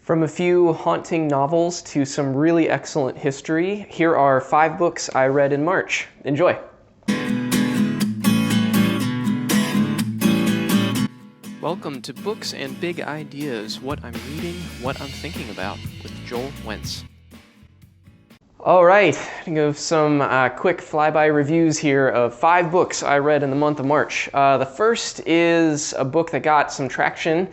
From a few haunting novels to some really excellent history, here are 5 books I read in March. Enjoy! Welcome to Books and Big Ideas, what I'm reading, what I'm thinking about, with Joel Wentz. All right, I'm going to give some quick flyby reviews here of 5 books I read in the month of March. The first is a book that got some traction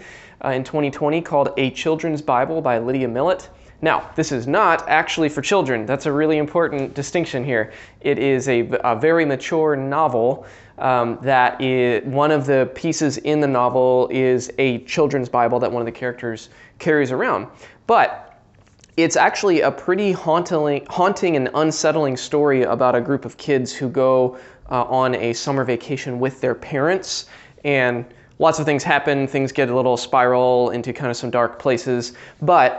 in 2020 called A Children's Bible by Lydia Millet. Now, this is not actually for children. That's a really important distinction here. It is a very mature novel that is, one of the pieces in the novel is a children's Bible that one of the characters carries around. But it's actually a pretty haunting and unsettling story about a group of kids who go on a summer vacation with their parents, and lots of things happen. Things get a little spiral into kind of some dark places, but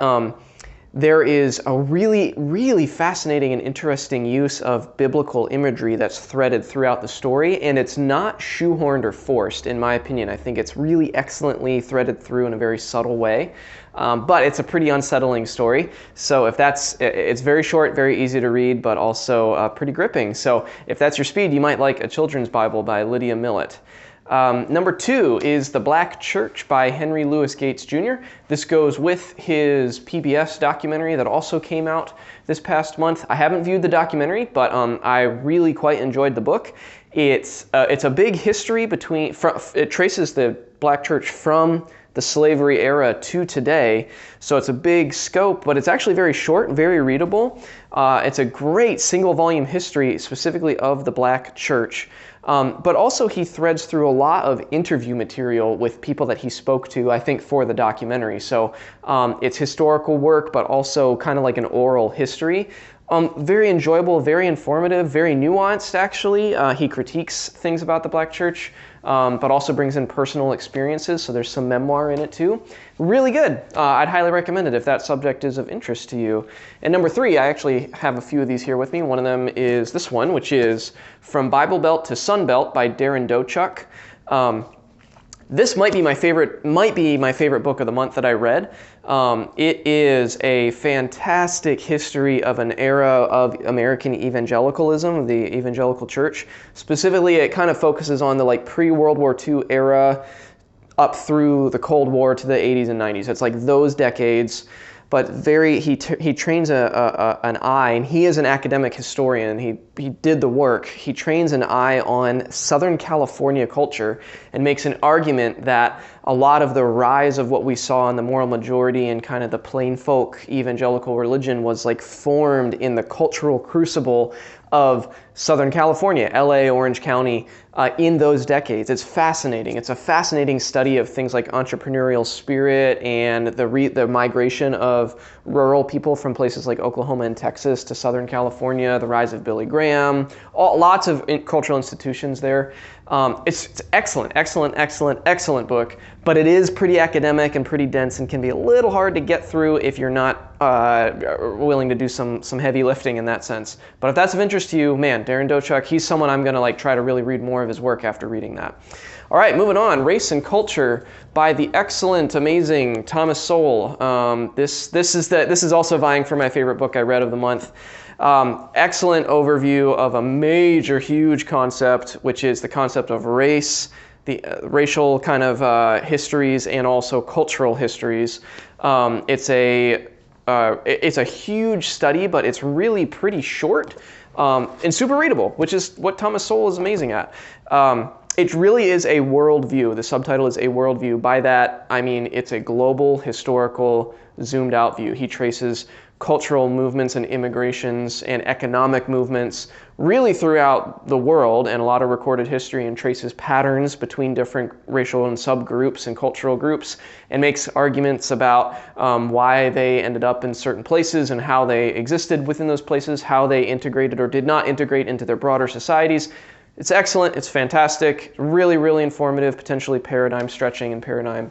there is a really, really fascinating and interesting use of biblical imagery that's threaded throughout the story, and it's not shoehorned or forced, in my opinion. I think it's really excellently threaded through in a very subtle way, but it's a pretty unsettling story. So it's very short, very easy to read, but also pretty gripping. So if that's your speed, you might like A Children's Bible by Lydia Millet. Number 2 is The Black Church by Henry Louis Gates Jr. This goes with his PBS documentary that also came out this past month. I haven't viewed the documentary, but I really quite enjoyed the book. It's a big history it traces the Black Church from the slavery era to today, so it's a big scope, but it's actually very short and very readable. It's a great single volume history specifically of the Black Church. But also he threads through a lot of interview material with people that he spoke to, I think, for the documentary. So it's historical work, but also kind of like an oral history. Very enjoyable, very informative, very nuanced, actually. He critiques things about the Black Church, but also brings in personal experiences, so there's some memoir in it too. Really good. I'd highly recommend it if that subject is of interest to you. And number 3, I actually have a few of these here with me. One of them is this one, which is From Bible Belt to Sun Belt by Darren Dochuk. This might be my favorite book of the month that I read. It is a fantastic history of an era of American evangelicalism, the evangelical church. Specifically, it kind of focuses on the pre-World War II era up through the Cold War to the 80s and 90s. It's like those decades. But he trains an eye, and he is an academic historian. He did the work. He trains an eye on Southern California culture and makes an argument that a lot of the rise of what we saw in the moral majority and kind of the plain folk evangelical religion was formed in the cultural crucible of Southern California, LA, Orange County, in those decades. It's fascinating. It's a fascinating study of things like entrepreneurial spirit and the migration of rural people from places like Oklahoma and Texas to Southern California, the rise of Billy Graham, lots of cultural institutions there. It's excellent, excellent book, but it is pretty academic and pretty dense and can be a little hard to get through if you're not willing to do some heavy lifting in that sense. But if that's of interest to you, man, Darren Dochuk, he's someone I'm going to try to really read more of his work after reading that. All right, moving on. Race and Culture by the excellent, amazing Thomas Sowell. This is also vying for my favorite book I read of the month. Excellent overview of a major, huge concept, which is the concept of race, the racial kind of histories, and also cultural histories. It's a huge study, but it's really pretty short and super readable, which is what Thomas Sowell is amazing at. It really is a worldview. The subtitle is A Worldview. By that, I mean it's a global, historical, zoomed out view. He traces cultural movements and immigrations and economic movements really throughout the world and a lot of recorded history, and traces patterns between different racial and subgroups and cultural groups, and makes arguments about why they ended up in certain places and how they existed within those places, how they integrated or did not integrate into their broader societies. It's excellent. It's fantastic. Really, really informative, potentially paradigm stretching and paradigm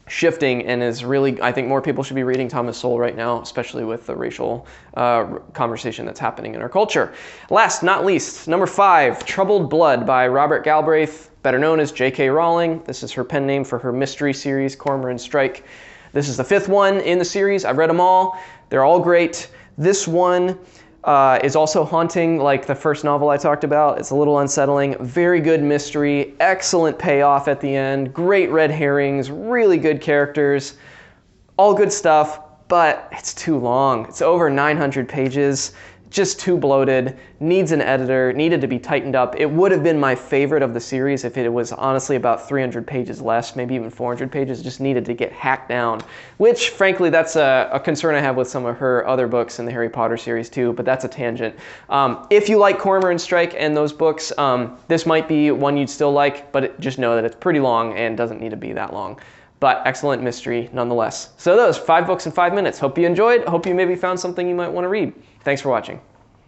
shifting, and is really, I think more people should be reading Thomas Sowell right now, especially with the racial conversation that's happening in our culture. Last, not least, number 5, Troubled Blood by Robert Galbraith, better known as J.K. Rowling. This is her pen name for her mystery series, Cormoran Strike. This is the 5th one in the series. I've read them all. They're all great. This one is also haunting, like the first novel I talked about. It's a little unsettling. Very good mystery. Excellent payoff at the end. Great red herrings. Really good characters. All good stuff, but it's too long. It's over 900 pages. Just too bloated, needs an editor, needed to be tightened up. It would have been my favorite of the series if it was honestly about 300 pages less, maybe even 400 pages. It just needed to get hacked down, which frankly, that's a concern I have with some of her other books in the Harry Potter series too, but that's a tangent. If you like Cormoran Strike and those books, this might be one you'd still like, but just know that it's pretty long and doesn't need to be that long. But excellent mystery nonetheless. So those 5 books in 5 minutes. Hope you enjoyed. Hope you maybe found something you might want to read. Thanks for watching.